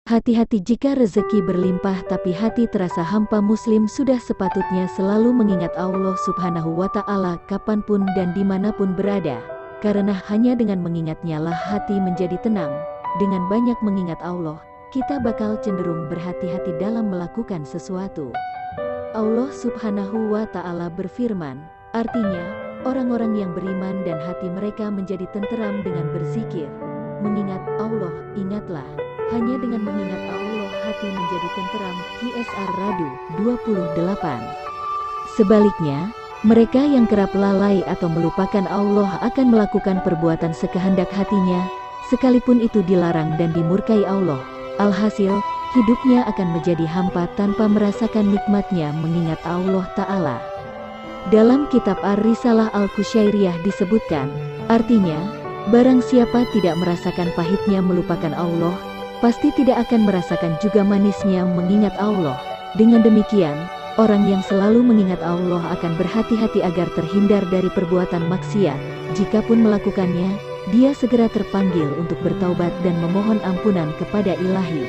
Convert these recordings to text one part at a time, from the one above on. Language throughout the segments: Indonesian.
Hati-hati jika rezeki berlimpah tapi hati terasa hampa. Muslim sudah sepatutnya selalu mengingat Allah Subhanahu wa Ta'ala kapanpun dan dimanapun berada. Karena hanya dengan mengingatnya lah hati menjadi tenang. Dengan banyak mengingat Allah, kita bakal cenderung berhati-hati dalam melakukan sesuatu. Allah Subhanahu wa Ta'ala berfirman, artinya, orang-orang yang beriman dan hati mereka menjadi tenteram dengan berzikir, mengingat Allah. Ingatlah, hanya dengan mengingat Allah hati menjadi tenteram. Qsr Radu 28. Sebaliknya, mereka yang kerap lalai atau melupakan Allah akan melakukan perbuatan sekehendak hatinya, sekalipun itu dilarang dan dimurkai Allah. Alhasil, hidupnya akan menjadi hampa tanpa merasakan nikmatnya mengingat Allah Ta'ala. Dalam kitab Ar-Risalah Al-Qusyairiyah disebutkan, artinya, barang siapa tidak merasakan pahitnya melupakan Allah, pasti tidak akan merasakan juga manisnya mengingat Allah. Dengan demikian, orang yang selalu mengingat Allah akan berhati-hati agar terhindar dari perbuatan maksiat. Jikapun melakukannya, dia segera terpanggil untuk bertaubat dan memohon ampunan kepada Ilahi.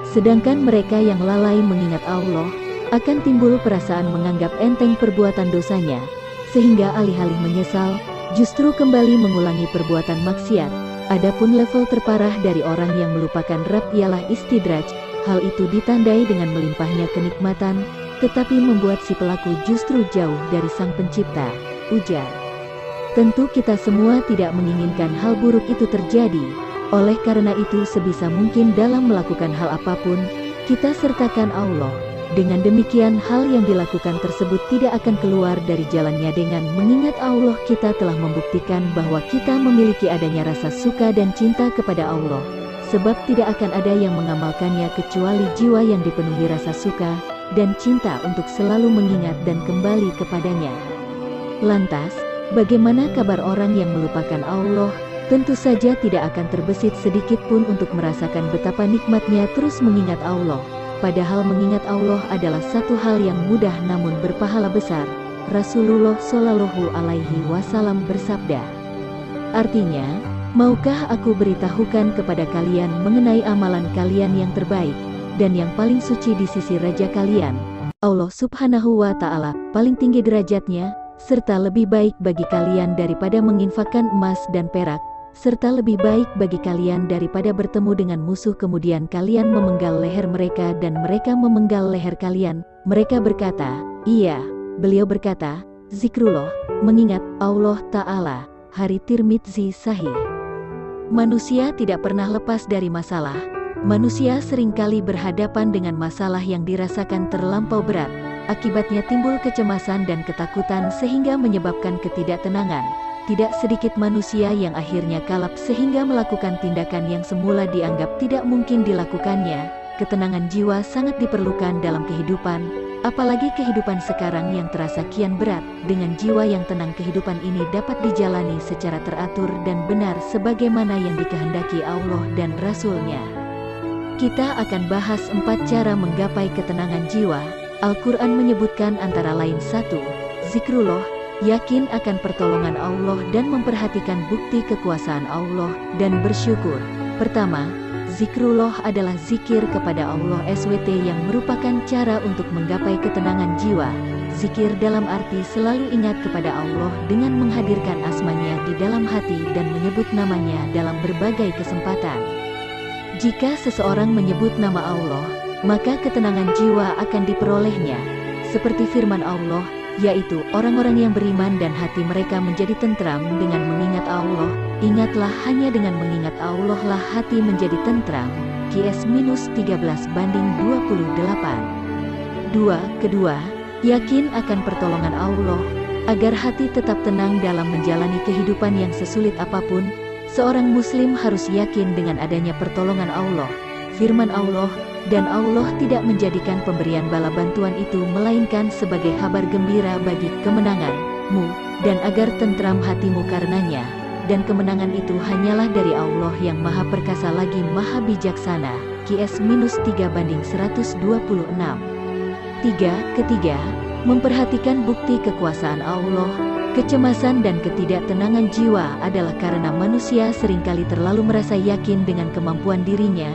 Sedangkan mereka yang lalai mengingat Allah, akan timbul perasaan menganggap enteng perbuatan dosanya, sehingga alih-alih menyesal, justru kembali mengulangi perbuatan maksiat. Adapun level terparah dari orang yang melupakan Rabb ialah istidraj. Hal itu ditandai dengan melimpahnya kenikmatan, tetapi membuat si pelaku justru jauh dari Sang Pencipta. Ujar, tentu kita semua tidak menginginkan hal buruk itu terjadi. Oleh karena itu sebisa mungkin dalam melakukan hal apapun, kita sertakan Allah. Dengan demikian hal yang dilakukan tersebut tidak akan keluar dari jalannya. Dengan mengingat Allah kita telah membuktikan bahwa kita memiliki adanya rasa suka dan cinta kepada Allah. Sebab tidak akan ada yang mengamalkannya kecuali jiwa yang dipenuhi rasa suka dan cinta untuk selalu mengingat dan kembali kepadanya. Lantas, bagaimana kabar orang yang melupakan Allah? Tentu saja tidak akan terbesit sedikit pun untuk merasakan betapa nikmatnya terus mengingat Allah. Padahal mengingat Allah adalah satu hal yang mudah namun berpahala besar. Rasulullah Shallallahu Alaihi Wasallam bersabda, artinya, maukah aku beritahukan kepada kalian mengenai amalan kalian yang terbaik dan yang paling suci di sisi Raja kalian? Allah Subhanahu wa Ta'ala paling tinggi derajatnya, serta lebih baik bagi kalian daripada menginfakkan emas dan perak, serta lebih baik bagi kalian daripada bertemu dengan musuh kemudian kalian memenggal leher mereka dan mereka memenggal leher kalian. Mereka berkata, iya. Beliau berkata, zikrullah, mengingat Allah Ta'ala. Hari Tirmidzi Sahih. Manusia tidak pernah lepas dari masalah. Manusia seringkali berhadapan dengan masalah yang dirasakan terlampau berat. Akibatnya timbul kecemasan dan ketakutan sehingga menyebabkan ketidaktenangan. Tidak sedikit manusia yang akhirnya kalap sehingga melakukan tindakan yang semula dianggap tidak mungkin dilakukannya. Ketenangan jiwa sangat diperlukan dalam kehidupan, apalagi kehidupan sekarang yang terasa kian berat. Dengan jiwa yang tenang kehidupan ini dapat dijalani secara teratur dan benar sebagaimana yang dikehendaki Allah dan Rasul-Nya. Kita akan bahas 4 cara menggapai ketenangan jiwa. Al-Quran menyebutkan antara lain 1. Zikrullah, yakin akan pertolongan Allah dan memperhatikan bukti kekuasaan Allah dan bersyukur. Pertama, zikrullah adalah zikir kepada Allah SWT yang merupakan cara untuk menggapai ketenangan jiwa. Zikir dalam arti selalu ingat kepada Allah dengan menghadirkan asmanya di dalam hati dan menyebut namanya dalam berbagai kesempatan. Jika seseorang menyebut nama Allah, maka ketenangan jiwa akan diperolehnya. Seperti firman Allah, yaitu orang-orang yang beriman dan hati mereka menjadi tentram dengan mengingat Allah. Ingatlah hanya dengan mengingat Allah lah hati menjadi tentram. Qs-13/28. Kedua, yakin akan pertolongan Allah. Agar hati tetap tenang dalam menjalani kehidupan yang sesulit apapun, seorang muslim harus yakin dengan adanya pertolongan Allah. Firman Allah, dan Allah tidak menjadikan pemberian bala bantuan itu melainkan sebagai kabar gembira bagi kemenanganmu, dan agar tentram hatimu karenanya, dan kemenangan itu hanyalah dari Allah yang maha perkasa lagi maha bijaksana. Qs-3/126. Ketiga, memperhatikan bukti kekuasaan Allah. Kecemasan dan ketidaktenangan jiwa adalah karena manusia seringkali terlalu merasa yakin dengan kemampuan dirinya.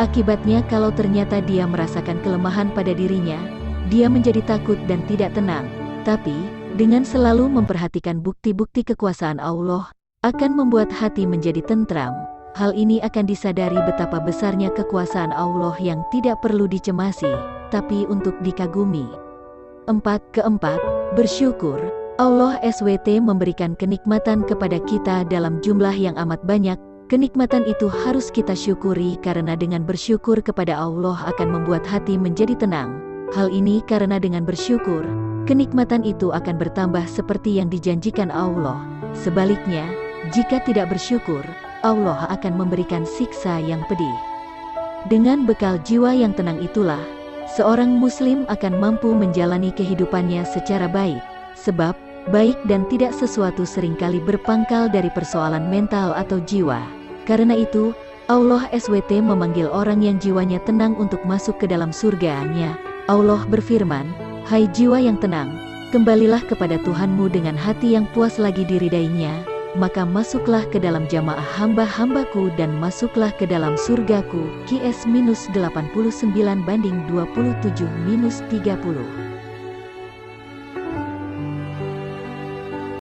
Akibatnya kalau ternyata dia merasakan kelemahan pada dirinya, dia menjadi takut dan tidak tenang. Tapi, dengan selalu memperhatikan bukti-bukti kekuasaan Allah, akan membuat hati menjadi tentram. Hal ini akan disadari betapa besarnya kekuasaan Allah yang tidak perlu dicemasi, tapi untuk dikagumi. Keempat, bersyukur. Allah SWT memberikan kenikmatan kepada kita dalam jumlah yang amat banyak. Kenikmatan itu harus kita syukuri karena dengan bersyukur kepada Allah akan membuat hati menjadi tenang. Hal ini karena dengan bersyukur, kenikmatan itu akan bertambah seperti yang dijanjikan Allah. Sebaliknya, jika tidak bersyukur, Allah akan memberikan siksa yang pedih. Dengan bekal jiwa yang tenang itulah, seorang muslim akan mampu menjalani kehidupannya secara baik. Sebab, baik dan tidak sesuatu seringkali berpangkal dari persoalan mental atau jiwa. Karena itu, Allah SWT memanggil orang yang jiwanya tenang untuk masuk ke dalam surga-Nya. Allah berfirman, "Hai jiwa yang tenang, kembalilah kepada Tuhanmu dengan hati yang puas lagi diridainya, maka masuklah ke dalam jamaah hamba-hambaku dan masuklah ke dalam surgaku." QS-89/27-30